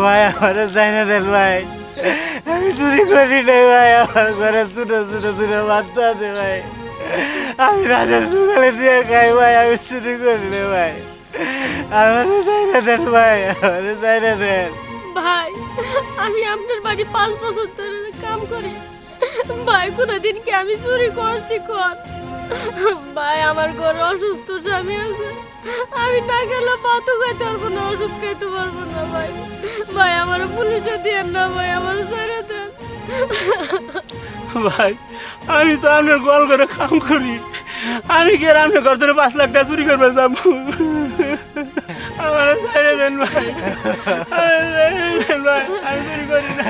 ভাই আমার চাই না দেন ভাই, আমি চুরি করি নাই ভাই, আমার ঘরে ছোটো ছোটো দুটো বাচ্চা আছে ভাই, আমি রাতের সকালে দিয়ে খাই ভাই, আমি চুরি করি না ভাই, আমার চাই না দেন ভাই, আমার চাই না দেন। ভাই আমি আপনার বাড়ি 5 বছর ধরে কাম করি, ভাই কোনোদিন কি আমি চুরি করছি কোন? ভাই আমার ঘরে অসুস্থ স্বামী আছে, আমি না খেলে ভাতও খাইতে পারবো না, ওষুধ খাইতে পারবো না ভাই, ভাই আমার পুলিশে দিয়েন না ভাই, আমার ছেড়ে দেন। ভাই আমি তো আপনার গোয়াল করে কাম করি, আমি কি আর আপনার ঘর ধরে 5 লাখ টাকা চুরি করবে যাবো? আমার ছেড়ে দেন ভাই, আমি চুরি করি না।